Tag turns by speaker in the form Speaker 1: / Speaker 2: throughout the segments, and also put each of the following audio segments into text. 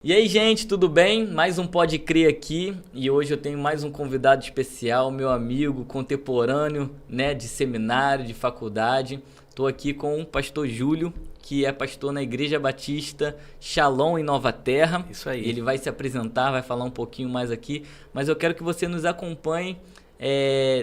Speaker 1: E aí, gente, tudo bem? Mais um Pode Crer aqui e hoje eu tenho mais um convidado especial, meu amigo contemporâneo, né, de seminário, de faculdade. Estou aqui com o pastor Júlio, que é pastor na Igreja Batista Shalom em Nova Terra.
Speaker 2: Isso aí.
Speaker 1: Ele vai se apresentar, vai falar um pouquinho mais aqui, mas eu quero que você nos acompanhe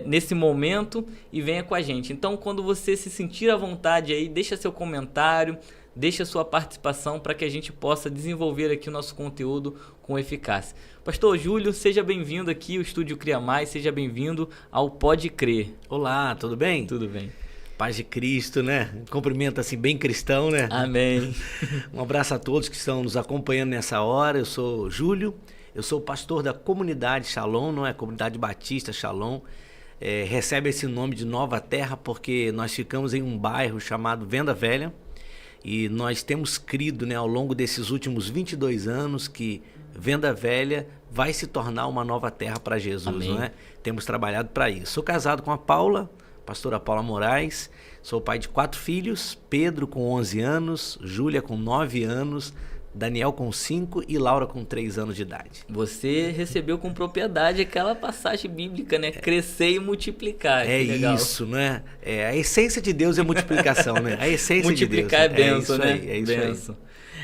Speaker 1: nesse momento e venha com a gente. Então, quando você se sentir à vontade aí, deixa seu comentário, deixa sua participação para que a gente possa desenvolver aqui o nosso conteúdo com eficácia. Pastor Júlio, seja bem-vindo aqui ao Estúdio Cria Mais, seja bem-vindo ao Pode Crer.
Speaker 2: Olá, tudo bem?
Speaker 1: Tudo bem.
Speaker 2: Paz de Cristo, né? Cumprimento assim bem cristão, né?
Speaker 1: Amém.
Speaker 2: Um abraço a todos que estão nos acompanhando nessa hora. Eu sou Júlio, eu sou pastor da comunidade Shalom, não é? Comunidade Batista Shalom. Recebe esse nome de Nova Terra porque nós ficamos em um bairro chamado Venda Velha. E nós temos crido, né, ao longo desses últimos 22 anos que Venda Velha vai se tornar uma nova terra para Jesus. Amém. Não é? Temos trabalhado para isso. Sou casado com a Paula, pastora Paula Moraes. Sou pai de 4 filhos, Pedro com 11 anos, Júlia com 9 anos, Daniel com 5 e Laura com 3 anos de idade.
Speaker 1: Você recebeu com propriedade aquela passagem bíblica, né? Crescer e multiplicar.
Speaker 2: É isso, né? A essência de Deus é multiplicação, né? A essência de Deus.
Speaker 1: Multiplicar é bênção, né?
Speaker 2: É isso
Speaker 1: bênção.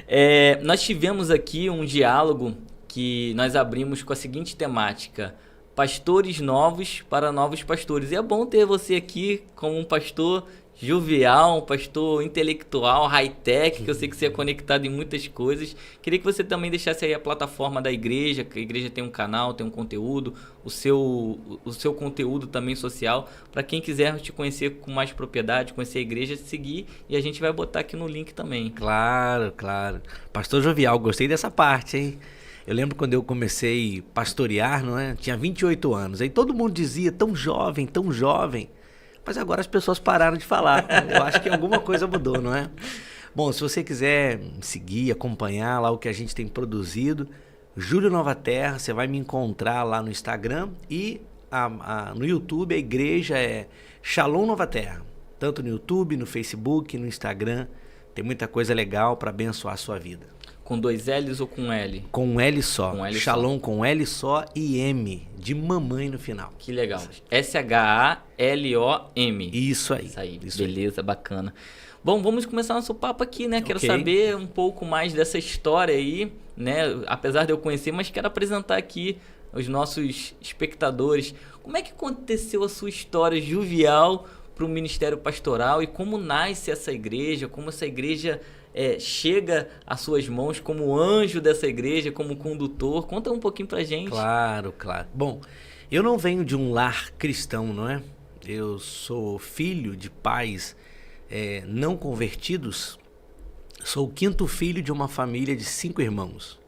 Speaker 1: Aí. Nós tivemos aqui um diálogo que nós abrimos com a seguinte temática: pastores novos para novos pastores. E é bom ter você aqui como um pastor jovial, um pastor intelectual, high-tech, que eu sei que você é conectado em muitas coisas. Queria que você também deixasse aí a plataforma da igreja, que a igreja tem um canal, tem um conteúdo, o seu conteúdo também social, para quem quiser te conhecer com mais propriedade, conhecer a igreja, seguir, e a gente vai botar aqui no link também.
Speaker 2: Claro, claro. Pastor jovial, gostei dessa parte, hein? Eu lembro quando eu comecei a pastorear, não é? Tinha 28 anos, aí todo mundo dizia, tão jovem, tão jovem. Mas agora as pessoas pararam de falar. Eu acho que alguma coisa mudou, não é? Bom, se você quiser seguir, acompanhar lá o que a gente tem produzido, Júlio Nova Terra, você vai me encontrar lá no Instagram e no YouTube a igreja é Shalom Nova Terra. Tanto no YouTube, no Facebook, no Instagram. Tem muita coisa legal para abençoar a sua vida.
Speaker 1: Com 2 L's ou com L?
Speaker 2: Com um L só.
Speaker 1: Com L
Speaker 2: Shalom
Speaker 1: só.
Speaker 2: com L só e M, de mamãe no final.
Speaker 1: Que legal. SHALOM.
Speaker 2: Isso aí.
Speaker 1: Isso aí,
Speaker 2: isso
Speaker 1: beleza,
Speaker 2: aí.
Speaker 1: Bacana. Bom, vamos começar nosso papo aqui, né? Quero
Speaker 2: Ok.
Speaker 1: saber um pouco mais dessa história aí, né? Apesar de eu conhecer, mas quero apresentar aqui aos nossos espectadores. Como é que aconteceu a sua história jovial para o ministério pastoral e como nasce essa igreja, como essa igreja chega às suas mãos como anjo dessa igreja, como condutor? Conta um pouquinho pra gente.
Speaker 2: Claro, claro. Bom, eu não venho de um lar cristão, não é? Eu sou filho de pais não convertidos. Sou o 5º filho de uma família de 5 irmãos.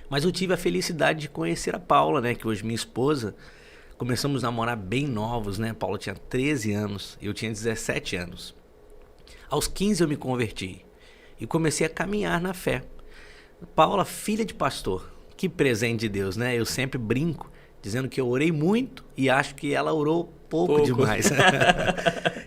Speaker 2: Mas eu tive a felicidade de conhecer a Paula, né? Que hoje é minha esposa. Começamos a namorar bem novos, né? A Paula tinha 13 anos e eu tinha 17 anos. Aos 15 eu me converti e comecei a caminhar na fé. Paula, filha de pastor, que presente de Deus, né? Eu sempre brinco, dizendo que eu orei muito e acho que ela orou pouco demais.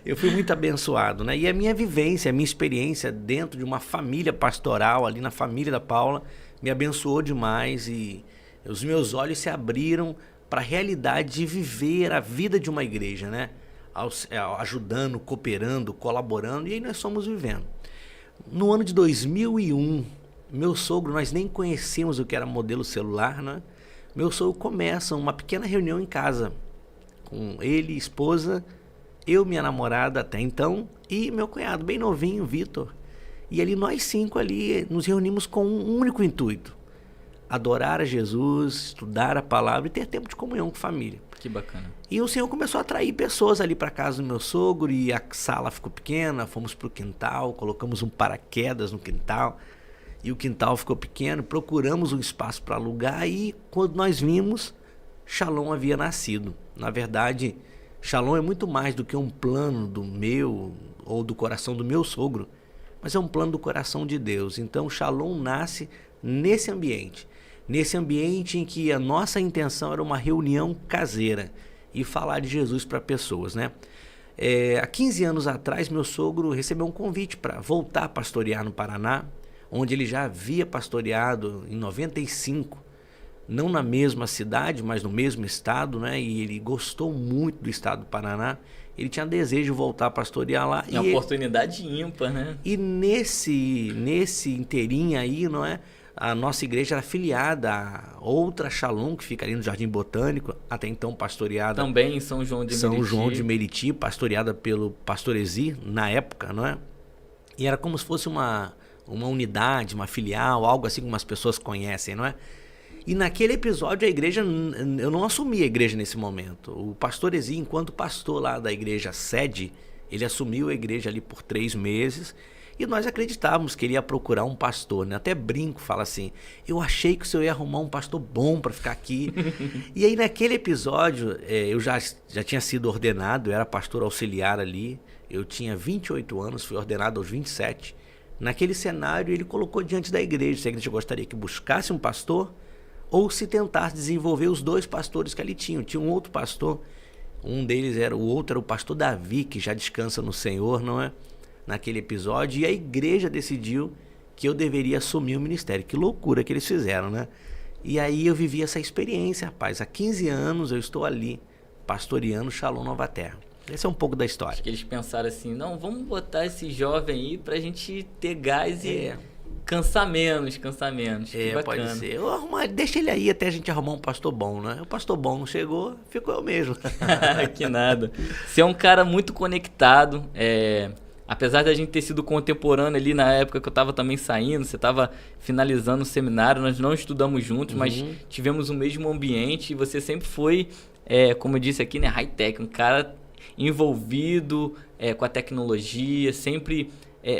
Speaker 2: Eu fui muito abençoado, né? E a minha vivência, a minha experiência dentro de uma família pastoral, ali na família da Paula, me abençoou demais e os meus olhos se abriram para a realidade de viver a vida de uma igreja, né? Ajudando, cooperando, colaborando, e aí nós fomos vivendo. No ano de 2001, meu sogro, nós nem conhecíamos o que era modelo celular, né? Meu sogro começa uma pequena reunião em casa, com ele, esposa, eu, minha namorada até então, e meu cunhado, bem novinho, Vitor. E ali nós 5 ali nos reunimos com um único intuito: adorar a Jesus, estudar a palavra e ter tempo de comunhão com a família.
Speaker 1: Que bacana.
Speaker 2: E o Senhor começou a atrair pessoas ali para casa do meu sogro e a sala ficou pequena, fomos para o quintal, colocamos um paraquedas no quintal e o quintal ficou pequeno, procuramos um espaço para alugar e quando nós vimos, Shalom havia nascido. Na verdade, Shalom é muito mais do que um plano do meu ou do coração do meu sogro, mas é um plano do coração de Deus. Então Shalom nasce nesse ambiente em que a nossa intenção era uma reunião caseira e falar de Jesus para pessoas, né? Há 15 anos atrás, meu sogro recebeu um convite para voltar a pastorear no Paraná, onde ele já havia pastoreado em 95, não na mesma cidade, mas no mesmo estado, né? E ele gostou muito do estado do Paraná. Ele tinha desejo de voltar a pastorear lá.
Speaker 1: É uma oportunidade ímpar, né?
Speaker 2: E nesse inteirinho aí, não é? A nossa igreja era afiliada a outra Shalom, que fica ali no Jardim Botânico, até então pastoreada...
Speaker 1: Também em São João de Meriti.
Speaker 2: São João de Meriti, pastoreada pelo pastor Ezi, na época, não é? E era como se fosse uma unidade, uma filial, algo assim como as pessoas conhecem, não é? E naquele episódio a igreja, eu não assumi a igreja nesse momento. O pastor Ezi, enquanto pastor lá da igreja sede, ele assumiu a igreja ali por 3 meses e nós acreditávamos que ele ia procurar um pastor, né? Até brinco, fala assim, eu achei que o senhor ia arrumar um pastor bom para ficar aqui. E aí naquele episódio, eu já tinha sido ordenado, eu era pastor auxiliar ali, eu tinha 28 anos, fui ordenado aos 27. Naquele cenário ele colocou diante da igreja, se a igreja gostaria que buscasse um pastor, ou se tentasse desenvolver os 2 pastores que ali tinham. Tinha um outro pastor, o outro era o pastor Davi, que já descansa no Senhor, não é? Naquele episódio, e a igreja decidiu que eu deveria assumir o ministério. Que loucura que eles fizeram, né? E aí eu vivi essa experiência, rapaz. Há 15 anos eu estou ali, pastoreando Shalom Nova Terra. Esse é um pouco da história.
Speaker 1: Acho que eles pensaram assim, não, vamos botar esse jovem aí pra gente ter gás e... Cansar menos. Que bacana.
Speaker 2: Pode ser. Deixa ele aí até a gente arrumar um pastor bom, né? O pastor bom não chegou, ficou eu mesmo.
Speaker 1: Que nada. Você é um cara muito conectado. Apesar de a gente ter sido contemporâneo ali na época que eu estava também saindo, você estava finalizando o seminário, nós não estudamos juntos, mas tivemos o mesmo ambiente e você sempre foi, como eu disse aqui, né, high-tech, um cara envolvido com a tecnologia, sempre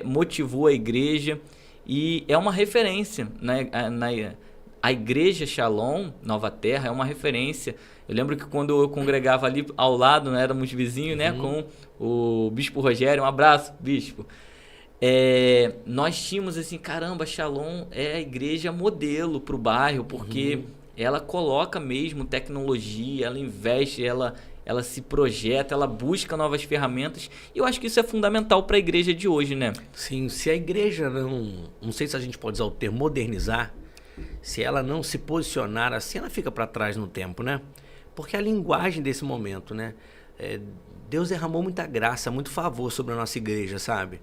Speaker 1: motivou a igreja. E é uma referência, né? A igreja Shalom, Nova Terra, é uma referência. Eu lembro que quando eu congregava ali ao lado, né, éramos vizinhos, né, com o Bispo Rogério, um abraço, Bispo. Nós tínhamos assim, caramba, Shalom é a igreja modelo para o bairro, porque ela coloca mesmo tecnologia, ela investe, ela se projeta, ela busca novas ferramentas. E eu acho que isso é fundamental para a igreja de hoje, né?
Speaker 2: Sim, se a igreja não sei se a gente pode usar o termo modernizar, se ela não se posicionar assim, ela fica para trás no tempo, né? Porque a linguagem desse momento, né? Deus derramou muita graça, muito favor sobre a nossa igreja, sabe?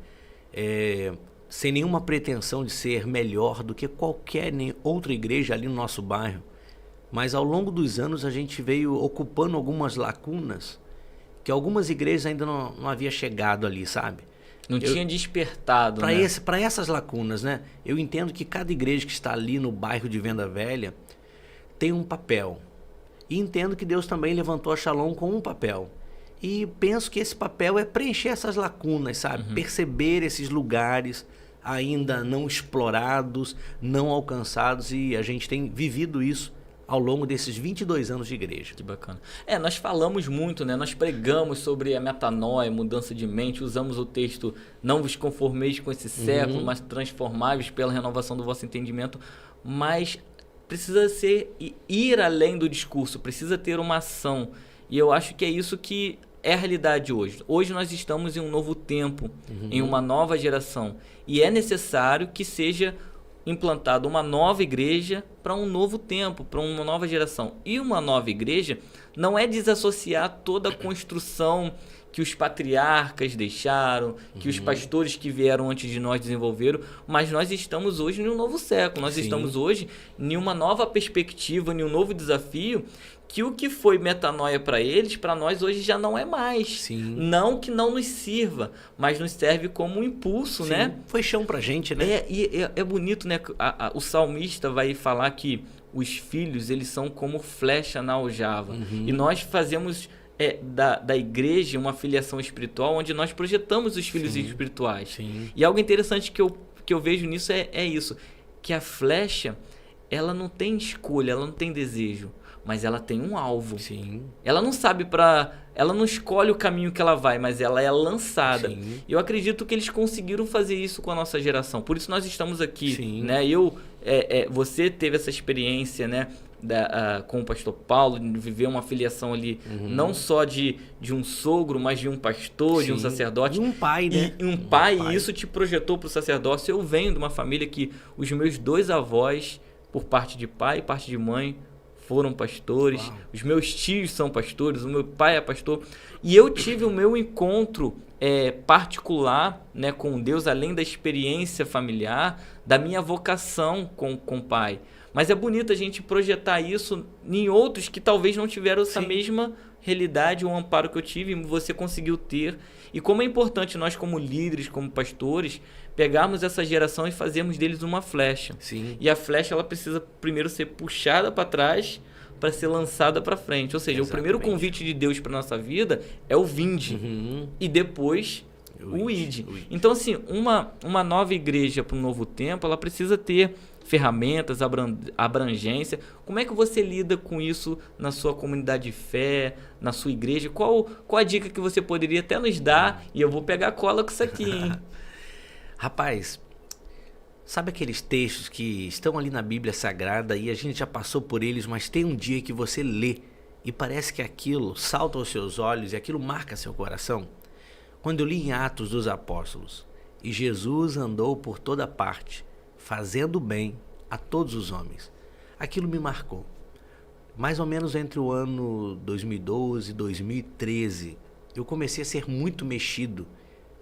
Speaker 2: Sem nenhuma pretensão de ser melhor do que qualquer outra igreja ali no nosso bairro. Mas ao longo dos anos a gente veio ocupando algumas lacunas que algumas igrejas ainda não havia chegado ali, sabe?
Speaker 1: Não tinha despertado, né?
Speaker 2: Para essas lacunas, né? Eu entendo que cada igreja que está ali no bairro de Venda Velha tem um papel. E entendo que Deus também levantou a Shalom com um papel. E penso que esse papel é preencher essas lacunas, sabe? Perceber esses lugares ainda não explorados, não alcançados, e a gente tem vivido isso ao longo desses 22 anos de igreja.
Speaker 1: Que bacana. Nós falamos muito, né? Nós pregamos sobre a metanoia, mudança de mente, usamos o texto, não vos conformeis com esse século, mas transformáveis pela renovação do vosso entendimento, mas precisa ir além do discurso, precisa ter uma ação, e eu acho que é isso que é a realidade hoje. Hoje nós estamos em um novo tempo, em uma nova geração, e é necessário que seja implantado uma nova igreja para um novo tempo, para uma nova geração. E uma nova igreja não é desassociar toda a construção que os patriarcas deixaram, que os pastores que vieram antes de nós desenvolveram, mas nós estamos hoje em um novo século, nós estamos hoje em uma nova perspectiva, em um novo desafio, que o que foi metanoia para eles, para nós hoje já não é mais.
Speaker 2: Sim.
Speaker 1: Não que não nos sirva, mas nos serve como um impulso, né?
Speaker 2: Foi chão pra gente, né?
Speaker 1: É bonito, né? O salmista vai falar que os filhos, eles são como flecha na aljava. E nós fazemos da igreja uma filiação espiritual, onde nós projetamos os filhos espirituais.
Speaker 2: Sim.
Speaker 1: E algo interessante que eu vejo nisso é isso, que a flecha, ela não tem escolha, ela não tem desejo, mas ela tem um alvo.
Speaker 2: Sim.
Speaker 1: Ela não sabe ela não escolhe o caminho que ela vai, mas ela é lançada. Sim. Eu acredito que eles conseguiram fazer isso com a nossa geração. Por isso nós estamos aqui,
Speaker 2: Sim.
Speaker 1: né? Eu você teve essa experiência, né, com o pastor Paulo, de viver uma filiação ali, não só de um sogro, mas de um pastor, de um sacerdote.
Speaker 2: E um pai, né?
Speaker 1: E um pai, e isso te projetou para o sacerdócio. Eu venho de uma família que os meus 2 avós, por parte de pai e parte de mãe, foram pastores. Uau. Os meus tios são pastores, o meu pai é pastor. E eu tive o meu encontro particular, né, com Deus, além da experiência familiar, da minha vocação com o pai. Mas é bonito a gente projetar isso em outros que talvez não tiveram essa mesma realidade, o amparo que eu tive, e você conseguiu ter. E como é importante nós, como líderes, como pastores, pegarmos essa geração e fazermos deles uma flecha.
Speaker 2: Sim.
Speaker 1: E a flecha, ela precisa primeiro ser puxada para trás para ser lançada para frente. Ou seja, o primeiro convite de Deus para nossa vida é o vinde. E depois o ide. Então, assim, uma nova igreja para um novo tempo, ela precisa ter ferramentas, abrangência. Como é que você lida com isso na sua comunidade de fé, na sua igreja? Qual a dica que você poderia até nos dar? E eu vou pegar cola com isso aqui, hein?
Speaker 2: Rapaz, sabe aqueles textos que estão ali na Bíblia Sagrada e a gente já passou por eles, mas tem um dia que você lê e parece que aquilo salta aos seus olhos e aquilo marca seu coração? Quando eu li em Atos dos Apóstolos, e Jesus andou por toda parte, fazendo bem a todos os homens. Aquilo me marcou. Mais ou menos entre o ano 2012 e 2013, eu comecei a ser muito mexido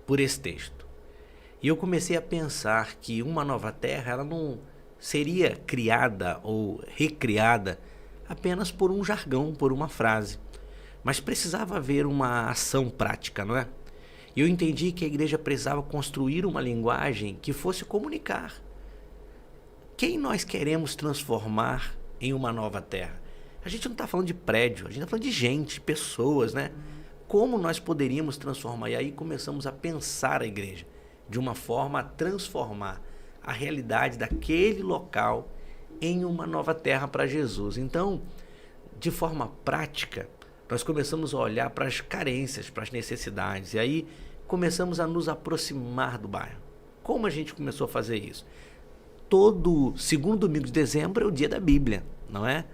Speaker 2: por esse texto. E eu comecei a pensar que uma nova terra, ela não seria criada ou recriada apenas por um jargão, por uma frase. Mas precisava haver uma ação prática, não é? E eu entendi que a igreja precisava construir uma linguagem que fosse comunicar. Quem nós queremos transformar em uma nova terra? A gente não está falando de prédio, a gente está falando de gente, pessoas, né? Como nós poderíamos transformar? E aí começamos a pensar a igreja de uma forma a transformar a realidade daquele local em uma nova terra para Jesus. Então, de forma prática, nós começamos a olhar para as carências, para as necessidades. E aí começamos a nos aproximar do bairro. Como a gente começou a fazer isso? Todo segundo domingo de dezembro é o dia da Bíblia, não é?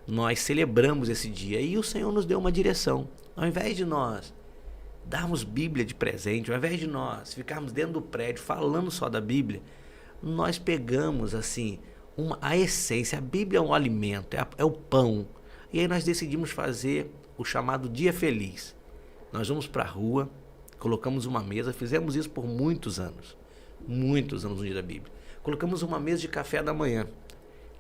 Speaker 2: Nós celebramos esse dia e o Senhor nos deu uma direção. Ao invés de nós darmos Bíblia de presente, ao invés de nós ficarmos dentro do prédio falando só da Bíblia, nós pegamos assim a essência. A Bíblia é um alimento, é o pão. E aí nós decidimos fazer o chamado Dia Feliz. Nós vamos para a rua, colocamos uma mesa, fizemos isso por muitos anos no Dia da Bíblia. Colocamos uma mesa de café da manhã,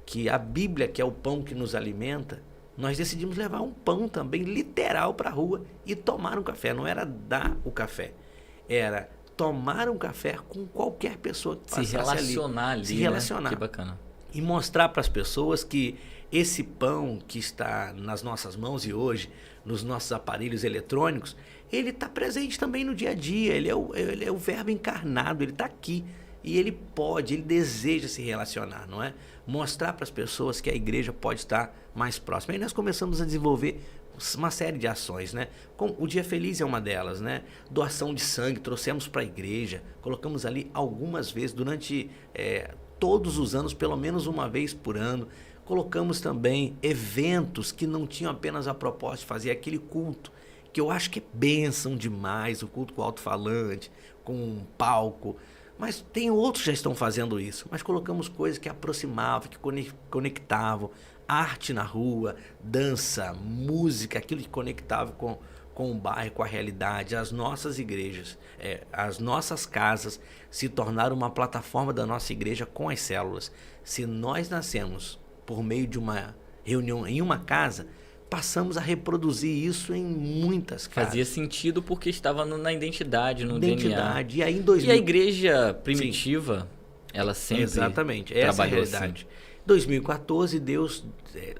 Speaker 2: que a Bíblia, que é o pão que nos alimenta, nós decidimos levar um pão também literal para a rua e tomar um café. Não era dar o café, era tomar um café com qualquer pessoa que passasse ali. Se relacionar.
Speaker 1: Que bacana.
Speaker 2: E mostrar para as pessoas que esse pão que está nas nossas mãos e hoje, nos nossos aparelhos eletrônicos, ele está presente também no dia a dia. Ele é o verbo encarnado, ele está aqui. E ele deseja se relacionar, não é? Mostrar para as pessoas que a igreja pode estar mais próxima. Aí nós começamos a desenvolver uma série de ações, né? Como o Dia Feliz é uma delas, né? Doação de sangue, trouxemos para a igreja, colocamos ali algumas vezes durante todos os anos, pelo menos uma vez por ano. Colocamos também eventos que não tinham apenas a proposta de fazer aquele culto, que eu acho que é bênção demais, o culto com alto-falante, com um palco. Mas tem outros que já estão fazendo isso. Mas colocamos coisas que aproximavam, que conectavam. Arte na rua, dança, música, aquilo que conectava com o bairro, com a realidade. As nossas igrejas, as nossas casas se tornaram uma plataforma da nossa igreja com as células. Se nós nascemos por meio de uma reunião em uma casa, passamos a reproduzir isso em muitas casas.
Speaker 1: Fazia sentido porque estava na identidade, no DNA.
Speaker 2: E aí em
Speaker 1: E a igreja primitiva, ela sempre
Speaker 2: exatamente, essa é a realidade. Em 2014, Deus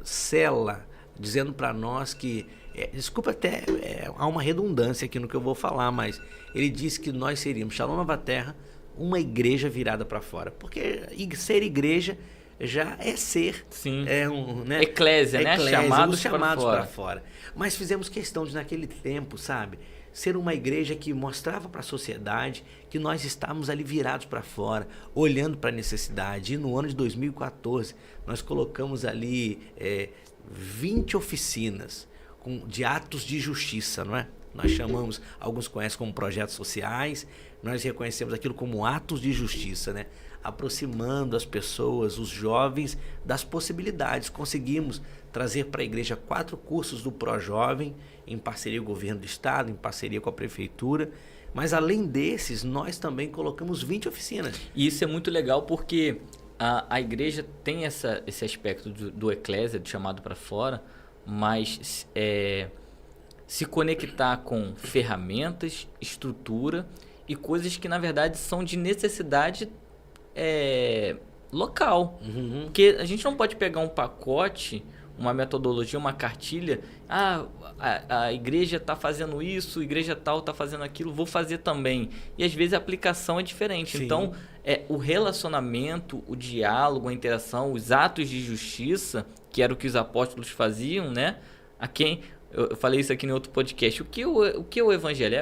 Speaker 2: sela, dizendo para nós que, desculpa até, há uma redundância aqui no que eu vou falar, mas ele disse que nós seríamos, Shalom Nova Terra, uma igreja virada para fora. Porque ser igreja já é ser.
Speaker 1: Sim.
Speaker 2: Né?
Speaker 1: Eclésia, né? Chamados
Speaker 2: para fora. Mas fizemos questão de, naquele tempo, sabe, ser uma igreja que mostrava para a sociedade que nós estávamos ali virados para fora, olhando para a necessidade. E no ano de 2014, nós colocamos ali 20 oficinas de atos de justiça, não é? Nós chamamos, alguns conhecem como projetos sociais, nós reconhecemos aquilo como atos de justiça, né? Aproximando as pessoas, os jovens, das possibilidades. Conseguimos trazer para a igreja 4 cursos do ProJovem, em parceria com o governo do estado, em parceria com a prefeitura. Mas além desses, nós também colocamos 20 oficinas.
Speaker 1: E isso é muito legal porque a igreja tem esse aspecto do eclésia, do chamado para fora, mas se conectar com ferramentas, estrutura e coisas que na verdade são de necessidade local. Porque a gente não pode pegar um pacote, uma metodologia, uma cartilha, a igreja está fazendo isso, a igreja tal está fazendo aquilo, vou fazer também. E às vezes a aplicação é diferente. Sim. Então, o relacionamento, o diálogo, a interação, os atos de justiça, que era o que os apóstolos faziam, né? Eu falei isso aqui em outro podcast. O que é o evangelho?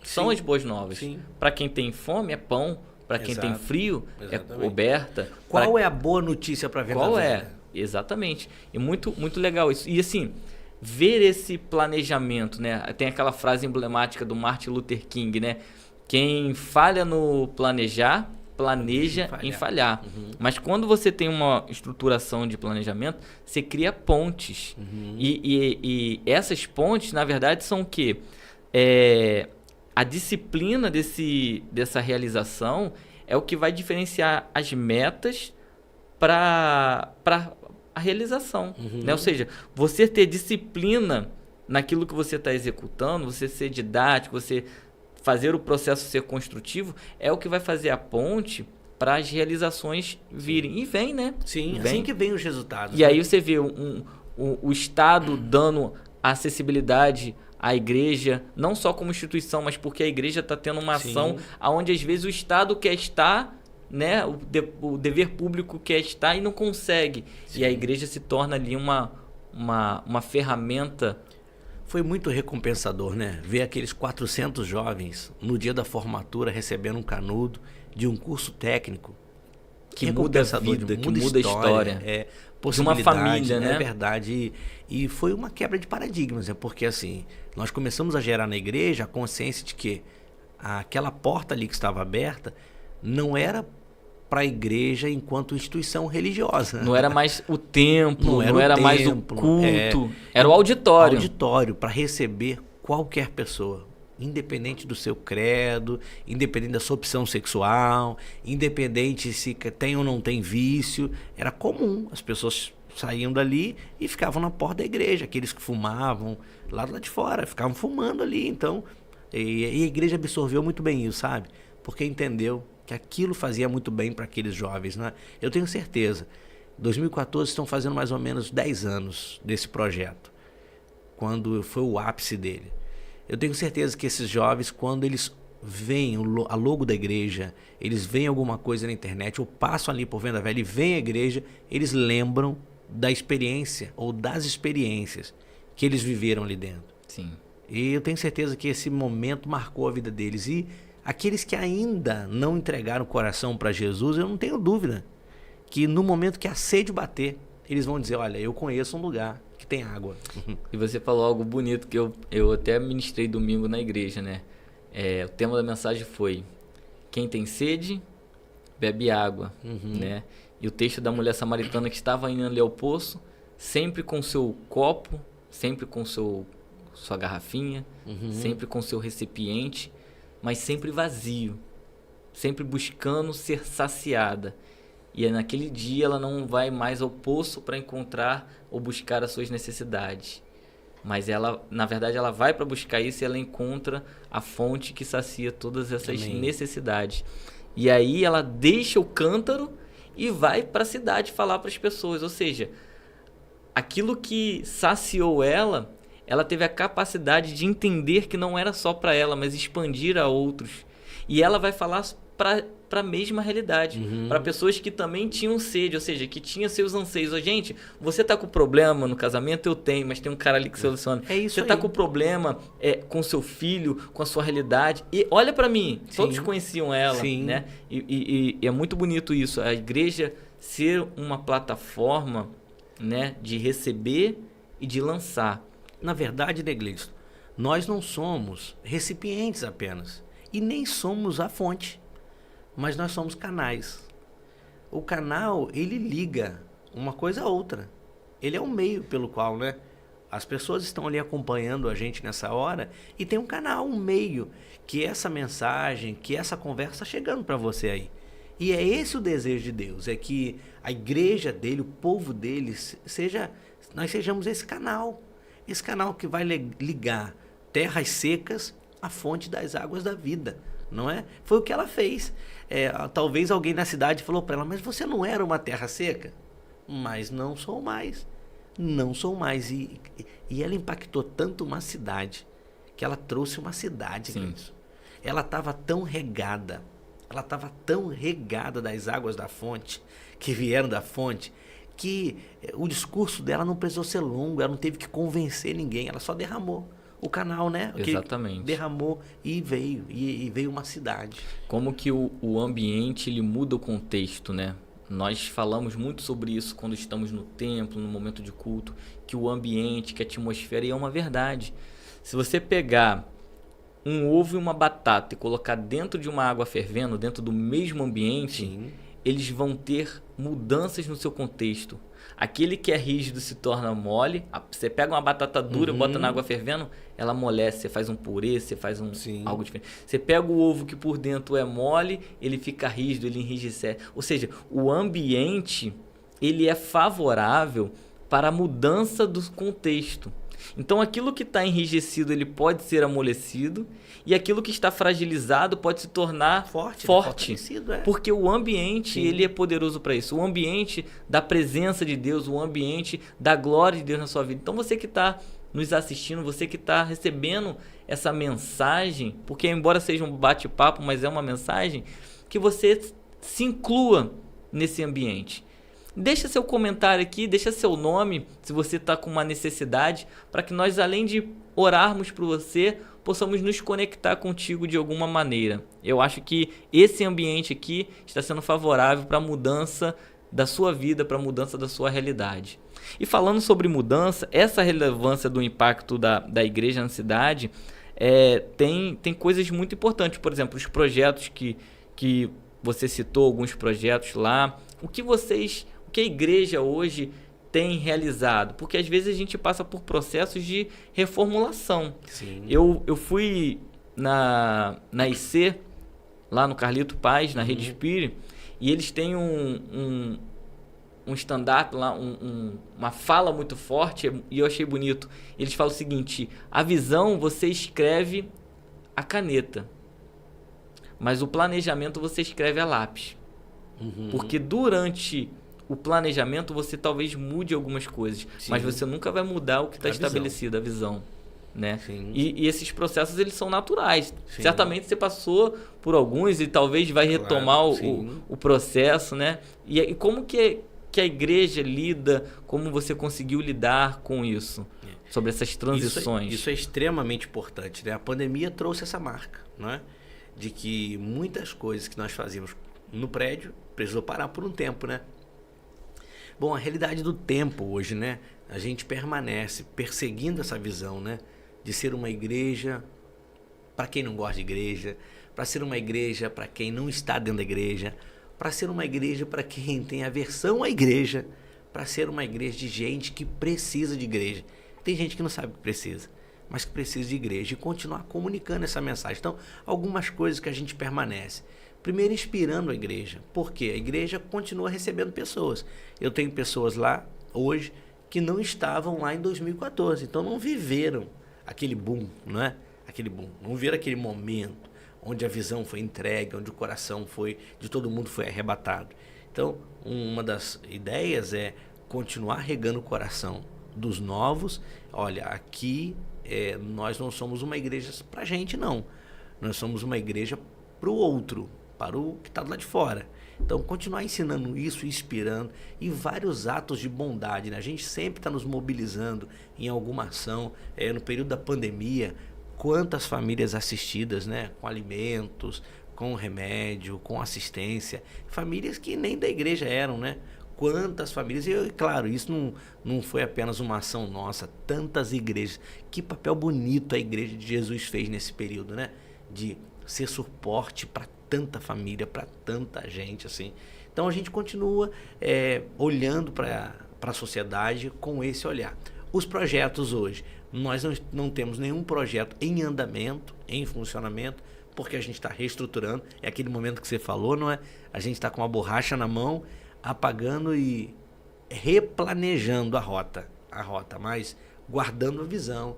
Speaker 1: São as boas novas. Para quem tem fome é pão, para quem tem frio é coberta.
Speaker 2: Qual é a boa notícia para ver?
Speaker 1: Qual é? Exatamente. E muito, muito legal isso. E assim, ver esse planejamento, né? Tem aquela frase emblemática do Martin Luther King, né? Quem falha no planejar, planeja em falhar. Mas quando você tem uma estruturação de planejamento, você cria pontes. E essas pontes, na verdade, são o quê? A disciplina dessa realização é o que vai diferenciar as metas para a realização. Né? Ou seja, você ter disciplina naquilo que você está executando, você ser didático, você fazer o processo ser construtivo, é o que vai fazer a ponte para as realizações virem. E vem, né?
Speaker 2: Sim, assim que vem os resultados.
Speaker 1: E aí você vê o Estado dando acessibilidade à igreja, não só como instituição, mas porque a igreja está tendo uma ação onde às vezes o Estado quer estar, né? O dever público quer estar e não consegue. E a igreja se torna ali uma ferramenta.
Speaker 2: Foi muito recompensador, né? Ver aqueles 400 jovens no dia da formatura recebendo um canudo de um curso técnico.
Speaker 1: Que muda a vida, que muda a história.
Speaker 2: De uma família, né? É verdade. E foi uma quebra de paradigmas, né? Porque assim, nós começamos a gerar na igreja a consciência de que aquela porta ali que estava aberta não era para a igreja enquanto instituição religiosa.
Speaker 1: Não era mais o templo, não era mais o culto, era o auditório.
Speaker 2: Auditório para receber qualquer pessoa, independente do seu credo, independente da sua opção sexual, independente se tem ou não tem vício. Era comum, as pessoas saíam dali e ficavam na porta da igreja, aqueles que fumavam lá de fora, ficavam fumando ali. Então, e a igreja absorveu muito bem isso, sabe? Porque entendeu que aquilo fazia muito bem para aqueles jovens, né? Eu tenho certeza. 2014 estão fazendo mais ou menos 10 anos desse projeto, quando foi o ápice dele. Eu tenho certeza que esses jovens, quando eles veem a logo da igreja, eles veem alguma coisa na internet, ou passam ali por Venda Velha e veem a igreja, eles lembram da experiência ou das experiências que eles viveram ali dentro.
Speaker 1: Sim.
Speaker 2: E eu tenho certeza que esse momento marcou a vida deles. E aqueles que ainda não entregaram o coração para Jesus, eu não tenho dúvida que no momento que a sede bater, eles vão dizer, olha, eu conheço um lugar que tem água.
Speaker 1: E você falou algo bonito que eu até ministrei domingo na igreja, né? O tema da mensagem foi: quem tem sede, bebe água, né? E o texto da mulher samaritana que estava indo ali ao poço, sempre com seu copo, sempre com sua garrafinha, sempre com seu recipiente, mas sempre vazio, sempre buscando ser saciada. E naquele dia ela não vai mais ao poço para encontrar ou buscar as suas necessidades. Mas ela, na verdade, ela vai para buscar isso e ela encontra a fonte que sacia todas essas necessidades. E aí ela deixa o cântaro e vai para a cidade falar para as pessoas. Ou seja, aquilo que saciou ela teve a capacidade de entender que não era só para ela, mas expandir a outros. E ela vai falar para a mesma realidade. Para pessoas que também tinham sede, ou seja, que tinham seus anseios. Gente, você tá com problema no casamento? Eu tenho, mas tem um cara ali que soluciona.
Speaker 2: É isso
Speaker 1: você
Speaker 2: aí.
Speaker 1: tá com problema com seu filho, com a sua realidade. E olha para mim, todos conheciam ela,
Speaker 2: Sim.
Speaker 1: né? E é muito bonito isso. A igreja ser uma plataforma, né, de receber e de lançar.
Speaker 2: Na verdade, Neglito, nós não somos recipientes apenas. E nem somos a fonte. Mas nós somos canais. O canal, ele liga uma coisa a outra. Ele é o meio pelo qual, né? As pessoas estão ali acompanhando a gente nessa hora e tem um canal, um meio, que essa mensagem, que essa conversa chegando para você aí. E é esse o desejo de Deus, é que a igreja dele, o povo dele, nós sejamos esse canal que vai ligar terras secas à fonte das águas da vida, não é? Foi o que ela fez. Talvez alguém na cidade falou para ela, mas você não era uma terra seca? Mas não sou mais. Não sou mais. E ela impactou tanto uma cidade, que ela trouxe uma cidade nisso. Ela estava tão regada, das águas da fonte, que vieram da fonte, que o discurso dela não precisou ser longo, ela não teve que convencer ninguém, ela só derramou o canal, né?
Speaker 1: Exatamente.
Speaker 2: Derramou e veio uma cidade.
Speaker 1: Como que o ambiente ele muda o contexto, né? Nós falamos muito sobre isso quando estamos no templo, no momento de culto, que o ambiente, que a atmosfera, e é uma verdade. Se você pegar um ovo e uma batata e colocar dentro de uma água fervendo, dentro do mesmo ambiente, eles vão ter mudanças no seu contexto. Aquele que é rígido se torna mole. Você pega uma batata dura, bota na água fervendo, ela amolece. Você faz um purê, você faz algo diferente. Você pega o ovo que por dentro é mole, ele fica rígido, ele enrijece. Ou seja, o ambiente ele é favorável para a mudança do contexto. Então aquilo que está enrijecido ele pode ser amolecido e aquilo que está fragilizado pode se tornar forte. Porque o ambiente ele é poderoso para isso. O ambiente da presença de Deus, o ambiente da glória de Deus na sua vida. Então você que está nos assistindo, você que está recebendo essa mensagem, porque embora seja um bate-papo, mas é uma mensagem, que você se inclua nesse ambiente. Deixa seu comentário aqui, deixa seu nome, se você está com uma necessidade, para que nós, além de orarmos por você, possamos nos conectar contigo de alguma maneira. Eu acho que esse ambiente aqui está sendo favorável para a mudança da sua vida, para a mudança da sua realidade. E falando sobre mudança, essa relevância do impacto da igreja na cidade, tem coisas muito importantes. Por exemplo, os projetos que você citou, alguns projetos lá, o que a igreja hoje tem realizado? Porque às vezes a gente passa por processos de reformulação.
Speaker 2: Sim.
Speaker 1: Eu fui na IC, lá no Carlito Paz, na Rede Espírita, e eles têm um stand-up lá, uma fala muito forte, e eu achei bonito. Eles falam o seguinte: a visão você escreve a caneta, mas o planejamento você escreve a lápis. Porque durante o planejamento você talvez mude algumas coisas, mas você nunca vai mudar o que está estabelecido, a visão, né? E esses processos eles são naturais. Certamente você passou por alguns e talvez vai retomar o processo, né? E como que a igreja lida, como você conseguiu lidar com isso, sobre essas transições?
Speaker 2: Isso é extremamente importante, né? A pandemia trouxe essa marca, não é? De que muitas coisas que nós fazíamos no prédio precisou parar por um tempo, né? Bom, a realidade do tempo hoje, né? A gente permanece perseguindo essa visão, né? De ser uma igreja para quem não gosta de igreja, para ser uma igreja para quem não está dentro da igreja, para ser uma igreja para quem tem aversão à igreja, para ser uma igreja de gente que precisa de igreja. Tem gente que não sabe que precisa, mas que precisa de igreja e continuar comunicando essa mensagem. Então, algumas coisas que a gente permanece. Primeiro, inspirando a igreja. Por quê? A igreja continua recebendo pessoas. Eu tenho pessoas lá, hoje, que não estavam lá em 2014. Então, não viveram aquele boom, não é? Aquele boom. Não viram aquele momento onde a visão foi entregue, onde o coração de todo mundo foi arrebatado. Então, uma das ideias é continuar regando o coração dos novos. Olha, aqui nós não somos uma igreja para a gente, não. Nós somos uma igreja para o outro, para o que está do lado de fora. Então, continuar ensinando isso, inspirando, e vários atos de bondade, né? A gente sempre está nos mobilizando em alguma ação. No período da pandemia, quantas famílias assistidas, né? Com alimentos, com remédio, com assistência. Famílias que nem da igreja eram, né? Quantas famílias, e claro, isso não foi apenas uma ação nossa, tantas igrejas. Que papel bonito a igreja de Jesus fez nesse período, né? De ser suporte para tanta família, para tanta gente, assim. Então a gente continua olhando para a sociedade com esse olhar. Os projetos hoje, nós não temos nenhum projeto em andamento, em funcionamento, porque a gente está reestruturando. É aquele momento que você falou, não é? A gente está com uma borracha na mão, apagando e replanejando a rota, mas guardando a visão,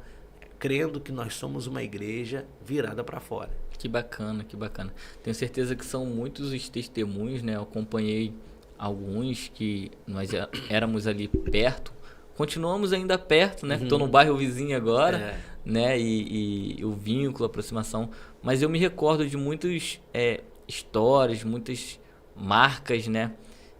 Speaker 2: crendo que nós somos uma igreja virada para fora.
Speaker 1: Que bacana, que bacana. Tenho certeza que são muitos os testemunhos, né? Eu acompanhei alguns que nós éramos ali perto, continuamos ainda perto, né? Estou no bairro vizinho agora, né? E o vínculo, a aproximação, mas eu me recordo de muitas histórias, muitas marcas, né?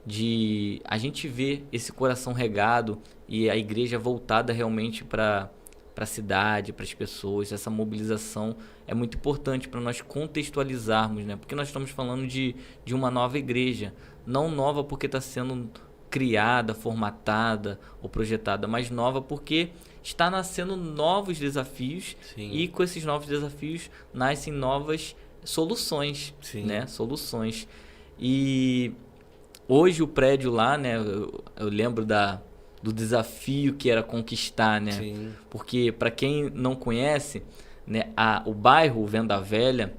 Speaker 1: De a gente ver esse coração regado e a igreja voltada realmente para a cidade, para as pessoas. Essa mobilização é muito importante para nós contextualizarmos, né? Porque nós estamos falando de uma nova igreja, não nova porque está sendo criada, formatada ou projetada, mas nova porque está nascendo novos desafios. Sim. E com esses novos desafios nascem novas soluções, sim, né? Soluções. E hoje o prédio lá, né? Eu lembro do desafio que era conquistar, né? Sim. Porque para quem não conhece, né, o bairro Venda Velha,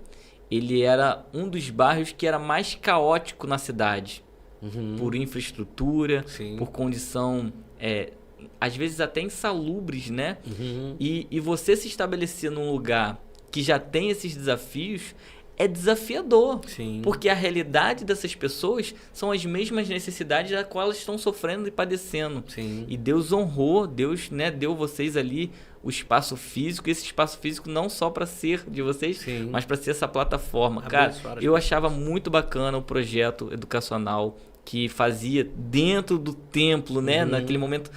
Speaker 1: ele era um dos bairros que era mais caótico na cidade, por infraestrutura, sim, por condição, às vezes até insalubres, né? E você se estabelecer num lugar que já tem esses desafios é desafiador, sim, porque a realidade dessas pessoas são as mesmas necessidades da qual elas estão sofrendo e padecendo. Sim. E Deus honrou, Deus, né, deu vocês ali o espaço físico, esse espaço físico não só para ser de vocês, sim, mas para ser essa plataforma. Cara, eu achava muito bacana o projeto educacional que fazia dentro do templo, né, naquele momento.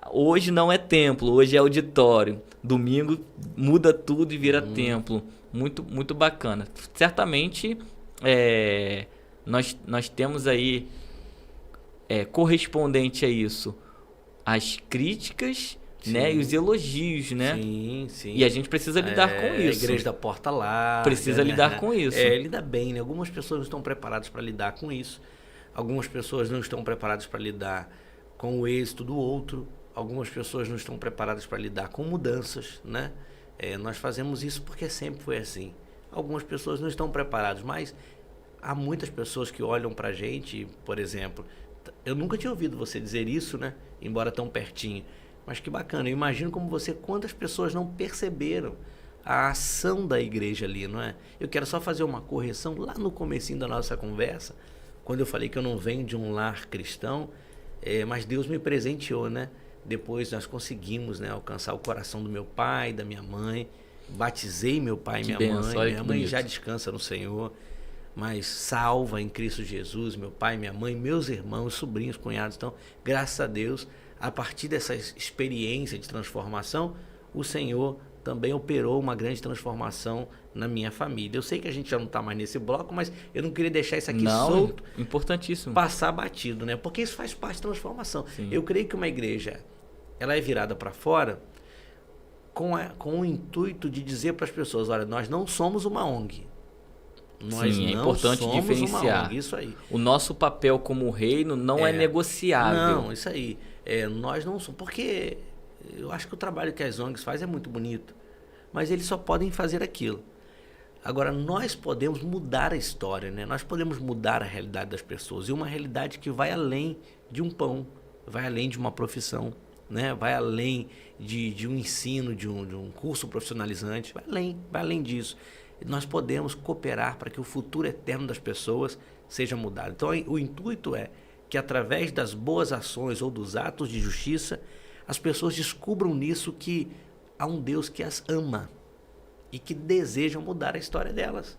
Speaker 1: Hoje não é templo, hoje é auditório. Domingo muda tudo e vira templo. Muito, muito bacana. Certamente nós temos aí correspondente a isso as críticas, né, e os elogios, né? Sim, sim. E a gente precisa lidar com isso.
Speaker 2: A igreja da porta larga.
Speaker 1: Precisa lidar com isso.
Speaker 2: Lida bem, né? Algumas pessoas não estão preparadas para lidar com isso. Algumas pessoas não estão preparadas para lidar com o êxito do outro. Algumas pessoas não estão preparadas para lidar com mudanças, né? Nós fazemos isso porque sempre foi assim. Algumas pessoas não estão preparadas, mas há muitas pessoas que olham para a gente, por exemplo. Eu nunca tinha ouvido você dizer isso, né? Embora tão pertinho. Mas que bacana. Eu imagino como quantas pessoas não perceberam a ação da igreja ali, não é? Eu quero só fazer uma correção lá no comecinho da nossa conversa, quando eu falei que eu não venho de um lar cristão, mas Deus me presenteou, né? Depois nós conseguimos, né, alcançar o coração do meu pai, da minha mãe. Batizei meu pai e minha mãe. Minha mãe já descansa no Senhor, mas salva em Cristo Jesus. Meu pai, minha mãe, meus irmãos, sobrinhos, cunhados. Então, graças a Deus, a partir dessa experiência de transformação, o Senhor também operou uma grande transformação na minha família. Eu sei que a gente já não está mais nesse bloco, mas eu não queria deixar isso aqui solto.
Speaker 1: Importantíssimo.
Speaker 2: Passar batido, né? Porque isso faz parte da transformação. Sim. Eu creio que uma igreja, ela é virada para fora com o intuito de dizer para as pessoas, olha, nós não somos uma ONG. Nós
Speaker 1: Sim, é importante diferenciar.
Speaker 2: ONG, isso aí.
Speaker 1: O nosso papel como reino não é negociável.
Speaker 2: Não, isso aí. Nós não somos. Porque eu acho que o trabalho que as ONGs fazem é muito bonito, mas eles só podem fazer aquilo. Agora, nós podemos mudar a história, né? Nós podemos mudar a realidade das pessoas. E uma realidade que vai além de um pão, vai além de uma profissão, né? Vai além de um ensino, de um curso profissionalizante, vai além disso. Nós podemos cooperar para que o futuro eterno das pessoas seja mudado. Então, o intuito é que através das boas ações ou dos atos de justiça, as pessoas descubram nisso que há um Deus que as ama e que deseja mudar a história delas,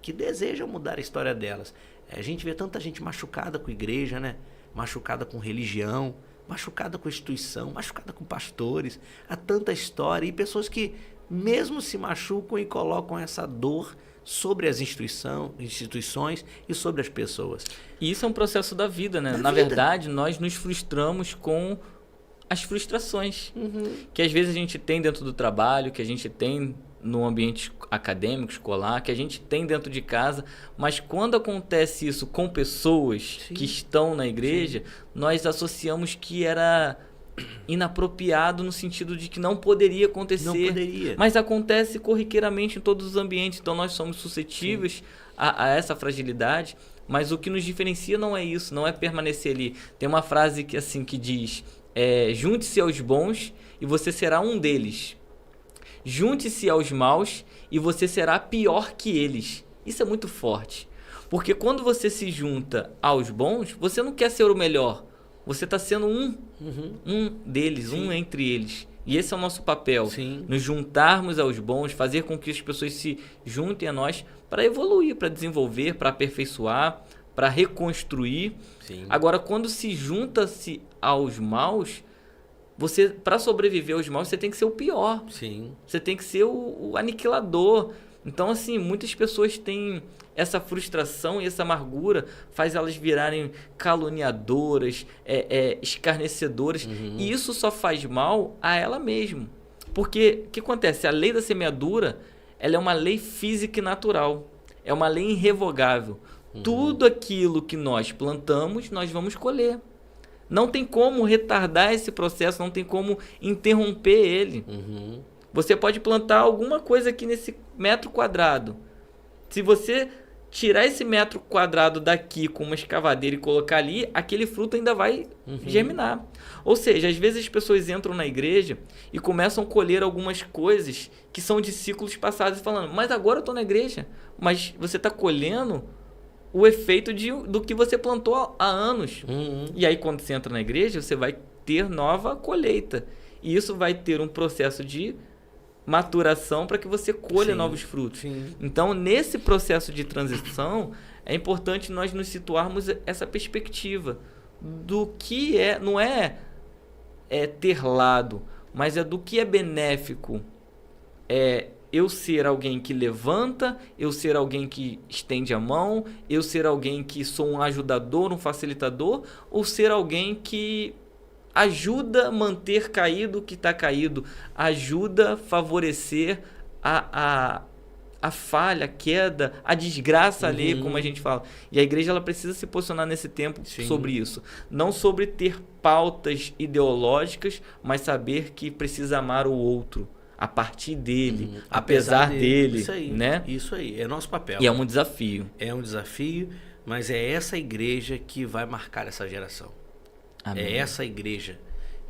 Speaker 2: que desejam mudar a história delas. A gente vê tanta gente machucada com a igreja, né? Machucada com religião, machucada com instituição, machucada com pastores. Há tanta história e pessoas que mesmo se machucam e colocam essa dor sobre as instituições e sobre as pessoas.
Speaker 1: E isso é um processo da vida, né? Na
Speaker 2: vida.
Speaker 1: verdade, nós nos frustramos com as frustrações que às vezes a gente tem dentro do trabalho, que a gente tem no ambiente acadêmico, escolar, que a gente tem dentro de casa, mas quando acontece isso com pessoas
Speaker 2: Sim.
Speaker 1: que estão na igreja, nós associamos que era inapropriado no sentido de que não poderia acontecer.
Speaker 2: Não poderia.
Speaker 1: Mas acontece corriqueiramente em todos os ambientes, então nós somos suscetíveis a essa fragilidade, mas o que nos diferencia não é isso, não é permanecer ali. Tem uma frase que, assim, que diz, junte-se aos bons e você será um deles. Junte-se aos maus e você será pior que eles. Isso é muito forte. Porque quando você se junta aos bons, você não quer ser o melhor. Você está sendo um deles,
Speaker 2: Sim.
Speaker 1: um entre eles. E esse é o nosso papel.
Speaker 2: Sim.
Speaker 1: Nos juntarmos aos bons, fazer com que as pessoas se juntem a nós para evoluir, para desenvolver, para aperfeiçoar, para reconstruir.
Speaker 2: Sim.
Speaker 1: Agora, quando se junta-se aos maus, você, para sobreviver aos maus, você tem que ser o pior.
Speaker 2: Sim.
Speaker 1: Você tem que ser o aniquilador. Então, assim, muitas pessoas têm essa frustração e essa amargura, faz elas virarem caluniadoras, escarnecedoras. E isso só faz mal a ela mesma. Porque o que acontece? A lei da semeadura, ela é uma lei física e natural. É uma lei irrevogável. Tudo aquilo que nós plantamos, nós vamos colher. Não tem como retardar esse processo, não tem como interromper ele. Você pode plantar alguma coisa aqui nesse metro quadrado. Se você tirar esse metro quadrado daqui com uma escavadeira e colocar ali, aquele fruto ainda vai germinar. Ou seja, às vezes as pessoas entram na igreja e começam a colher algumas coisas que são de ciclos passados, falando, mas agora eu estou na igreja. Mas você está colhendo o efeito do que você plantou há anos. E aí, quando você entra na igreja, você vai ter nova colheita. E isso vai ter um processo de maturação para que você colha novos frutos. Então, nesse processo de transição, é importante nós nos situarmos essa perspectiva do que não é ter lado, mas é do que é benéfico. Eu ser alguém que levanta, eu ser alguém que estende a mão, eu ser alguém que sou um ajudador, um facilitador, ou ser alguém que ajuda a manter caído o que está caído, ajuda a favorecer a falha, a queda, a desgraça ali, como a gente fala. E a igreja ela precisa se posicionar nesse tempo sobre isso. Não sobre ter pautas ideológicas, mas saber que precisa amar o outro. A partir dele, apesar dele,
Speaker 2: isso aí,
Speaker 1: né?
Speaker 2: Isso aí, é nosso papel.
Speaker 1: E é um desafio.
Speaker 2: É um desafio, mas é essa igreja que vai marcar essa geração.
Speaker 1: Amém.
Speaker 2: É essa igreja,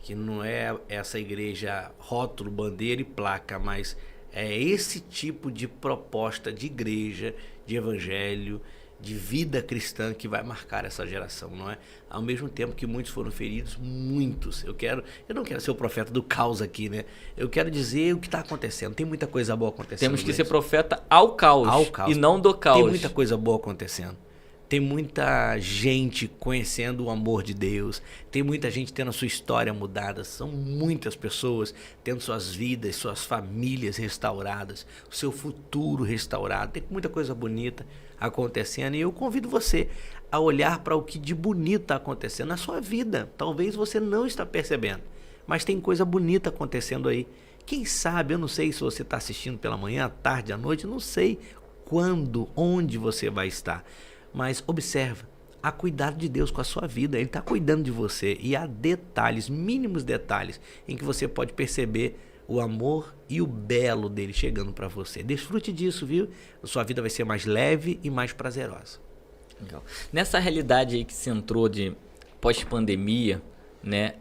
Speaker 2: que não é essa igreja rótulo, bandeira e placa, mas é esse tipo de proposta de igreja, de evangelho, de vida cristã que vai marcar essa geração, não é? Ao mesmo tempo que muitos foram feridos, muitos. Eu não quero ser o profeta do caos aqui, né? Eu quero dizer o que está acontecendo. Tem muita coisa boa acontecendo.
Speaker 1: Temos que ser profeta ao caos e não do caos.
Speaker 2: Tem muita coisa boa acontecendo. Tem muita gente conhecendo o amor de Deus. Tem muita gente tendo a sua história mudada. São muitas pessoas tendo suas vidas, suas famílias restauradas, o seu futuro restaurado. Tem muita coisa bonita acontecendo. E eu convido você a olhar para o que de bonito está acontecendo na sua vida. Talvez você não está percebendo, mas tem coisa bonita acontecendo aí. Quem sabe, eu não sei se você está assistindo pela manhã, à tarde, à noite, não sei quando, onde você vai estar. Mas observa, há cuidado de Deus com a sua vida, Ele está cuidando de você e há detalhes, mínimos detalhes, em que você pode perceber o amor e o belo dele chegando para você. Desfrute disso, viu? A sua vida vai ser mais leve e mais prazerosa.
Speaker 1: Legal. Nessa realidade aí que se entrou de pós-pandemia, né,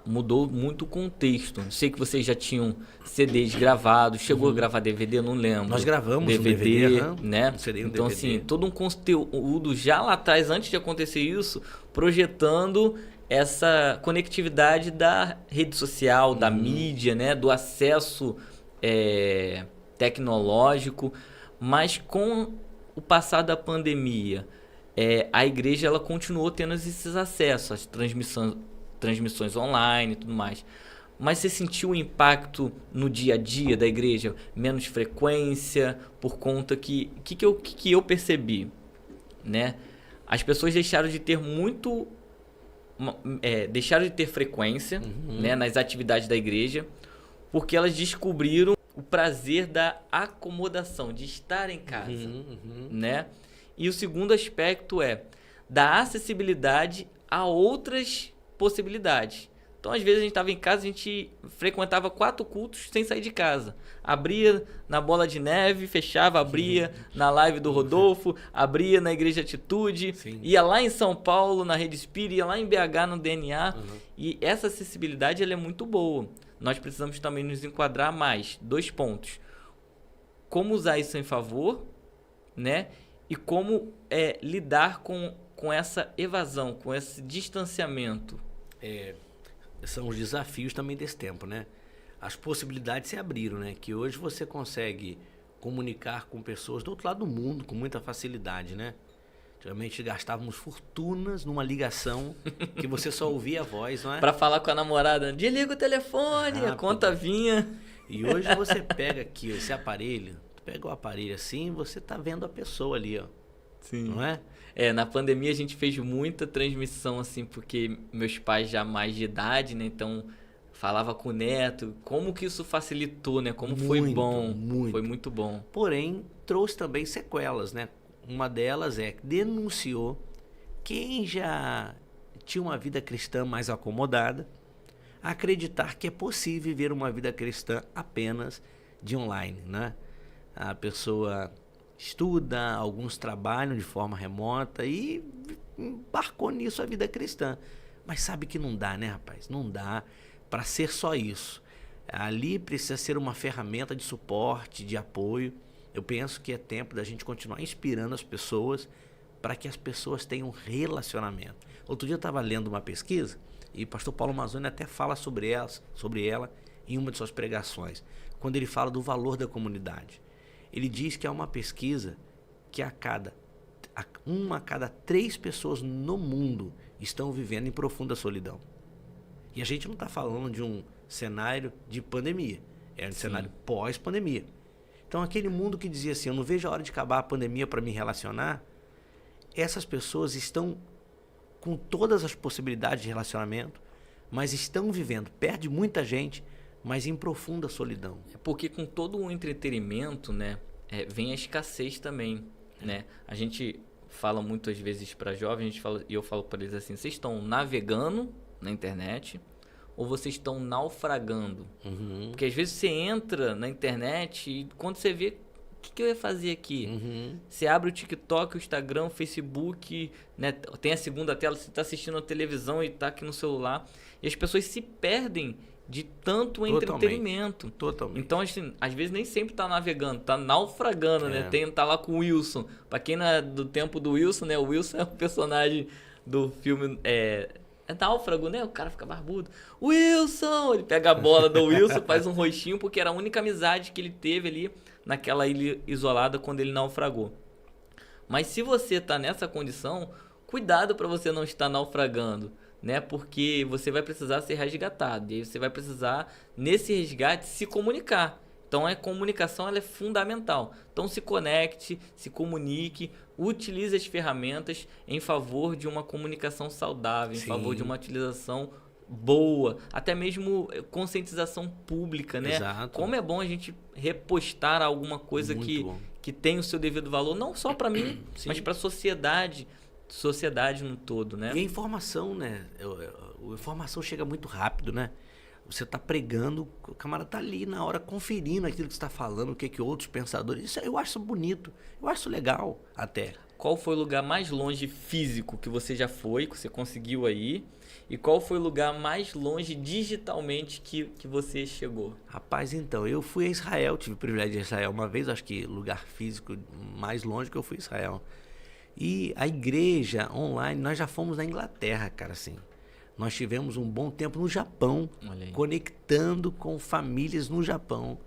Speaker 1: mudou muito o contexto. Sei que vocês já tinham CDs gravados, chegou a gravar DVD, não lembro.
Speaker 2: Nós gravamos
Speaker 1: DVD,
Speaker 2: um DVD,
Speaker 1: né?
Speaker 2: Um CD,
Speaker 1: então
Speaker 2: DVD.
Speaker 1: assim, todo um conteúdo já lá atrás, antes de acontecer isso, projetando essa conectividade da rede social, da mídia, né, do acesso tecnológico, mas com o passar da pandemia, a igreja ela continuou tendo esses acessos, as transmissões online e tudo mais. Mas você sentiu o impacto no dia a dia da igreja? Menos frequência, por conta que eu percebi, né? As pessoas deixaram de ter deixaram de ter frequência, né, nas atividades da igreja, porque elas descobriram o prazer da acomodação, de estar em casa, né? E o segundo aspecto é da acessibilidade a outras possibilidades. Então, às vezes, a gente estava em casa, a gente frequentava 4 cultos sem sair de casa. Abria na Bola de Neve, fechava, abria na live do Rodolfo, abria na Igreja Atitude, ia lá em São Paulo, na Rede Espírita, ia lá em BH, no DNA. E essa acessibilidade ela é muito boa. Nós precisamos também nos enquadrar mais. 2 pontos. Como usar isso em favor, né? E como lidar com essa evasão, com esse distanciamento.
Speaker 2: São os desafios também desse tempo, né? As possibilidades se abriram, né? Que hoje você consegue comunicar com pessoas do outro lado do mundo com muita facilidade, né? Antigamente gastávamos fortunas numa ligação que você só ouvia a voz, não é?
Speaker 1: Pra falar com a namorada, desliga o telefone, rápido. A conta vinha.
Speaker 2: E hoje você pega aqui esse aparelho, tu pega o aparelho assim, você tá vendo a pessoa ali, ó.
Speaker 1: Sim.
Speaker 2: Não é?
Speaker 1: Na pandemia a gente fez muita transmissão, assim, porque meus pais já mais de idade, né? Então, falava com o neto. Como que isso facilitou, né? Como foi bom. Foi muito bom.
Speaker 2: Porém, trouxe também sequelas, né? Uma delas denunciou quem já tinha uma vida cristã mais acomodada a acreditar que é possível viver uma vida cristã apenas de online, né? A pessoa estuda, alguns trabalham de forma remota e embarcou nisso a vida cristã. Mas sabe que não dá, né, rapaz? Não dá para ser só isso. Ali precisa ser uma ferramenta de suporte, de apoio. Eu penso que é tempo da gente continuar inspirando as pessoas para que as pessoas tenham relacionamento. Outro dia eu estava lendo uma pesquisa e o pastor Paulo Mazzoni até fala sobre ela em uma de suas pregações, quando ele fala do valor da comunidade. Ele diz que há uma pesquisa que uma a cada 3 pessoas no mundo estão vivendo em profunda solidão. E a gente não está falando de um cenário de pandemia, é um cenário pós-pandemia. Então, aquele mundo que dizia assim, eu não vejo a hora de acabar a pandemia para me relacionar, essas pessoas estão com todas as possibilidades de relacionamento, mas estão vivendo perto de muita gente, mas em profunda solidão.
Speaker 1: É porque com todo o entretenimento, né, vem a escassez também, né? A gente fala muitas vezes para jovens, e eu falo para eles assim, vocês estão navegando na internet ou vocês estão naufragando? Porque às vezes você entra na internet e quando você vê, o que eu ia fazer aqui? Você abre o TikTok, o Instagram, o Facebook, né? Tem a segunda tela, você está assistindo a televisão e está aqui no celular. E as pessoas se perdem de tanto entretenimento.
Speaker 2: Totalmente.
Speaker 1: Então, assim, às vezes nem sempre tá navegando, tá naufragando, né? Tá lá com o Wilson. Pra quem não é do tempo do Wilson, né? O Wilson é o personagem do filme... É náufrago, né? O cara fica barbudo. Wilson! Ele pega a bola do Wilson, faz um rostinho, porque era a única amizade que ele teve ali naquela ilha isolada quando ele naufragou. Mas se você tá nessa condição, cuidado para você não estar naufragando, né? Porque você vai precisar ser resgatado. E aí você vai precisar, nesse resgate, se comunicar. Então a comunicação ela é fundamental. Então se conecte, se comunique, utilize as ferramentas em favor de uma comunicação saudável, em favor de uma utilização boa, até mesmo conscientização pública, né?
Speaker 2: Exato.
Speaker 1: Como é bom a gente repostar alguma coisa que tem o seu devido valor, não só para mim, mas para a sociedade no todo, né?
Speaker 2: E a informação, né? A informação chega muito rápido, né? Você está pregando, o camarada está ali na hora conferindo aquilo que você está falando, o que outros pensadores... Isso eu acho bonito, eu acho legal até.
Speaker 1: Qual foi o lugar mais longe físico que você já foi, que você conseguiu aí? E qual foi o lugar mais longe digitalmente que você chegou?
Speaker 2: Rapaz, então, eu fui a Israel, tive o privilégio de ir a Israel uma vez, acho que lugar físico mais longe que eu fui a Israel. E a igreja online, nós já fomos na Inglaterra, cara, assim. Nós tivemos um bom tempo no Japão, conectando com famílias no Japão.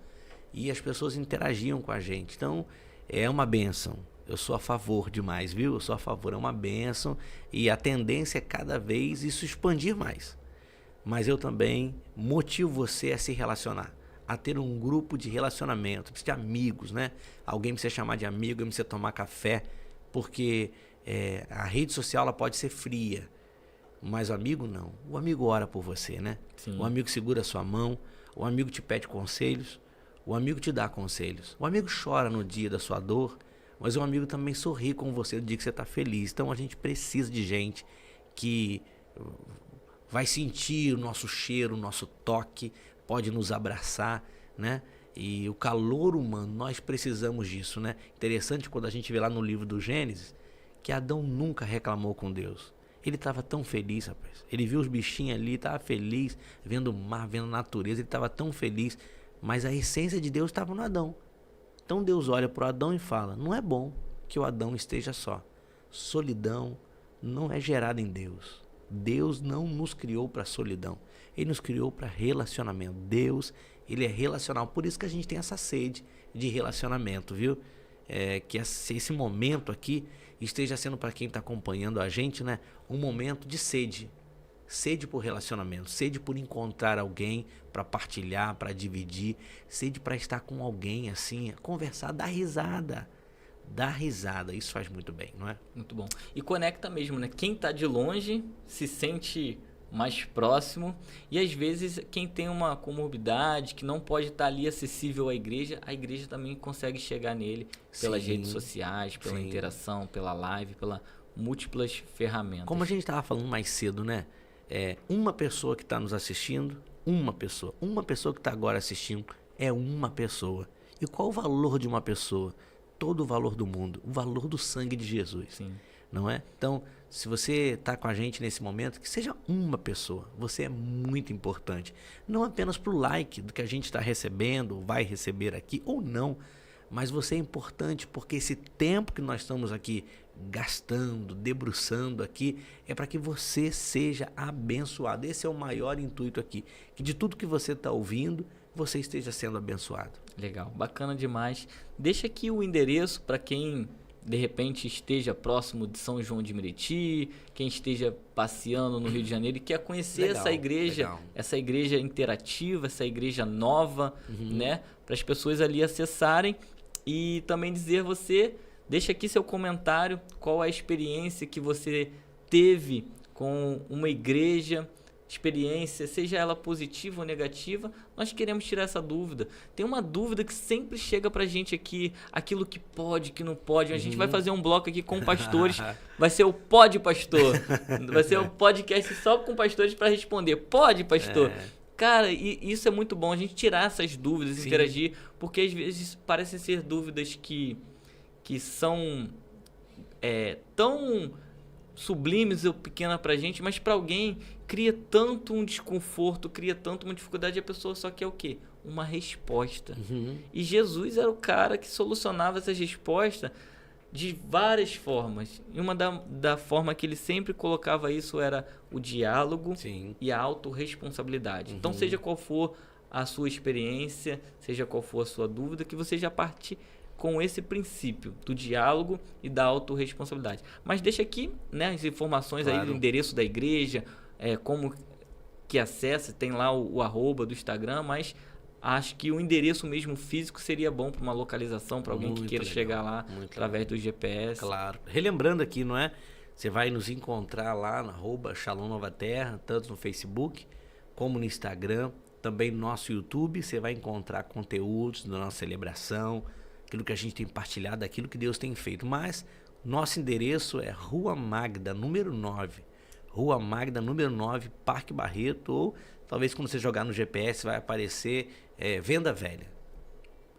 Speaker 2: E as pessoas interagiam com a gente. Então, é uma bênção. eu sou a favor demais, viu? Eu sou a favor, é uma bênção e a tendência é cada vez isso expandir mais. Mas eu também motivo você a se relacionar, a ter um grupo de relacionamento, de amigos, né? Alguém precisa chamar de amigo, alguém precisa tomar café, porque a rede social ela pode ser fria, mas o amigo não. O amigo ora por você, né?
Speaker 1: Sim.
Speaker 2: O amigo segura a sua mão, o amigo te pede conselhos, o amigo te dá conselhos. O amigo chora no dia da sua dor, mas o amigo também sorri com você no dia que você está feliz. Então a gente precisa de gente que vai sentir o nosso cheiro, o nosso toque, pode nos abraçar, né? E o calor humano, nós precisamos disso, né? Interessante quando a gente vê lá no livro do Gênesis, que Adão nunca reclamou com Deus. Ele estava tão feliz, rapaz. Ele viu os bichinhos ali, estava feliz, vendo o mar, vendo a natureza, ele estava tão feliz. Mas a essência de Deus estava no Adão. Então Deus olha para o Adão e fala, não é bom que o Adão esteja só. Solidão não é gerada em Deus. Deus não nos criou para solidão. Ele nos criou para relacionamento. Deus, ele é relacional. Por isso que a gente tem essa sede de relacionamento, viu? Que esse momento aqui esteja sendo para quem está acompanhando a gente, né? Um momento de sede. Sede por relacionamento, sede por encontrar alguém para partilhar, para dividir, sede para estar com alguém assim, conversar, dar risada. Dar risada, isso faz muito bem, não é?
Speaker 1: Muito bom. E conecta mesmo, né? Quem está de longe se sente mais próximo e às vezes quem tem uma comorbidade, que não pode estar ali acessível à igreja, a igreja também consegue chegar nele pelas redes sociais, pela interação, pela live, pelas múltiplas ferramentas.
Speaker 2: Como a gente estava falando mais cedo, né? Uma pessoa que está nos assistindo, uma pessoa que está agora assistindo é uma pessoa. E qual o valor de uma pessoa? Todo o valor do mundo, o valor do sangue de Jesus.
Speaker 1: Sim.
Speaker 2: Não é? Então, se você está com a gente nesse momento, que seja uma pessoa, você é muito importante. Não apenas para o like do que a gente está recebendo, vai receber aqui ou não, mas você é importante porque esse tempo que nós estamos aqui gastando, debruçando aqui, é para que você seja abençoado. Esse é o maior intuito aqui, que de tudo que você está ouvindo, você esteja sendo abençoado.
Speaker 1: Legal, bacana demais. Deixa aqui o endereço para quem de repente esteja próximo de São João de Meriti, quem esteja passeando no Rio de Janeiro e quer conhecer essa igreja interativa, essa igreja nova, né? Para as pessoas ali acessarem e também dizer deixa aqui seu comentário, qual a experiência que você teve com uma igreja, experiência, seja ela positiva ou negativa, nós queremos tirar essa dúvida. Tem uma dúvida que sempre chega pra gente aqui, aquilo que pode, que não pode. A gente vai fazer um bloco aqui com pastores, vai ser o Pode Pastor, vai ser um podcast só com pastores para responder. Pode, pastor? Cara, e isso é muito bom, a gente tirar essas dúvidas, interagir, porque às vezes parecem ser dúvidas que são tão sublimes ou pequena pra gente, mas pra alguém cria tanto um desconforto, cria tanto uma dificuldade, a pessoa só quer o quê? Uma resposta. E Jesus era o cara que solucionava essas respostas de várias formas. E uma da forma que ele sempre colocava isso era o diálogo e a autorresponsabilidade. Então, seja qual for a sua experiência, seja qual for a sua dúvida, que você já parte com esse princípio do diálogo e da autorresponsabilidade. Mas deixa aqui, né, as informações aí do endereço da igreja, como que acessa, tem lá o arroba do Instagram, mas acho que o endereço mesmo físico seria bom para uma localização, para alguém que queira chegar lá através do GPS.
Speaker 2: Claro. Relembrando aqui, não é? Você vai nos encontrar lá na @Shalom Nova Terra, tanto no Facebook como no Instagram, também no nosso YouTube. Você vai encontrar conteúdos da nossa celebração, aquilo que a gente tem partilhado, aquilo que Deus tem feito. Mas nosso endereço é Rua Magda, número 9. Rua Magda, número 9, Parque Barreto, ou talvez quando você jogar no GPS vai aparecer Venda Velha.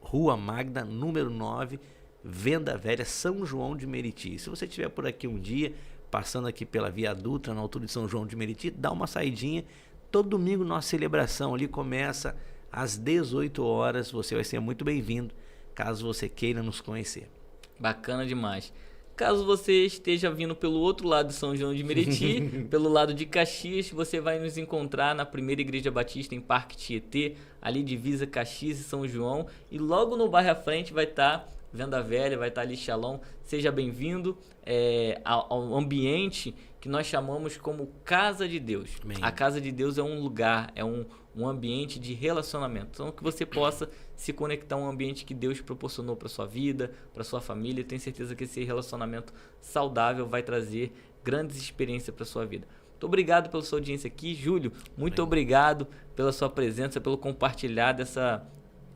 Speaker 2: Rua Magda, número 9, Venda Velha, São João de Meriti. Se você estiver por aqui um dia, passando aqui pela Via Dutra, na altura de São João de Meriti, dá uma saidinha. Todo domingo nossa celebração ali começa às 18 horas. Você vai ser muito bem-vindo, caso você queira nos conhecer.
Speaker 1: Bacana demais. Caso você esteja vindo pelo outro lado de São João de Meriti, pelo lado de Caxias, você vai nos encontrar na Primeira Igreja Batista em Parque Tietê, ali divisa Caxias e São João. E logo no bairro à frente vai estar Venda Velha, vai estar ali Shalom. Seja bem-vindo ao ambiente que nós chamamos como Casa de Deus.
Speaker 2: Amém.
Speaker 1: A Casa de Deus é um lugar, é um ambiente de relacionamento. Então, que você possa se conectar a um ambiente que Deus proporcionou para sua vida, para sua família. Tenho certeza que esse relacionamento saudável vai trazer grandes experiências para sua vida. Muito obrigado pela sua audiência aqui. Júlio, muito obrigado pela sua presença, pelo compartilhar dessa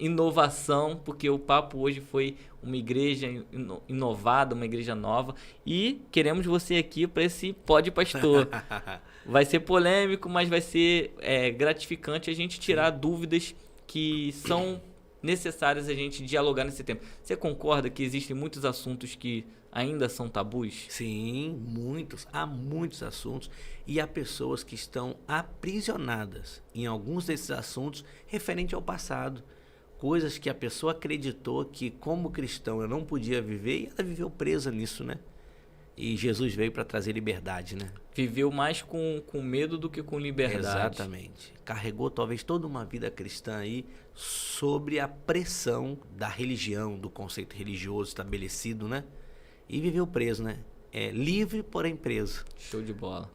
Speaker 1: inovação, porque o papo hoje foi uma igreja inovada, uma igreja nova, e queremos você aqui para esse Pod Pastor. Vai ser polêmico, mas vai ser gratificante a gente tirar dúvidas que são necessárias a gente dialogar nesse tempo. Você concorda que existem muitos assuntos que ainda são tabus?
Speaker 2: Sim, há muitos assuntos, e há pessoas que estão aprisionadas em alguns desses assuntos referente ao passado. Coisas que a pessoa acreditou que, como cristão, eu não podia viver, e ela viveu presa nisso, né? E Jesus veio para trazer liberdade, né?
Speaker 1: Viveu mais com medo do que com liberdade.
Speaker 2: Exatamente. Carregou talvez toda uma vida cristã aí sobre a pressão da religião, do conceito religioso estabelecido, né? E viveu preso, né? Livre, porém preso.
Speaker 1: Show de bola.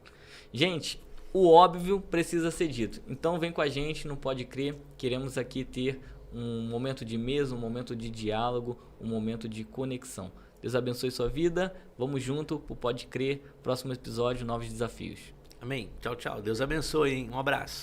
Speaker 1: Gente, o óbvio precisa ser dito. Então vem com a gente, não pode crer. Queremos aqui ter um momento de mesa, um momento de diálogo, um momento de conexão. Deus abençoe sua vida. Vamos junto pro Pode Crer. Próximo episódio, novos desafios.
Speaker 2: Amém. Tchau, tchau. Deus abençoe, hein? Um abraço.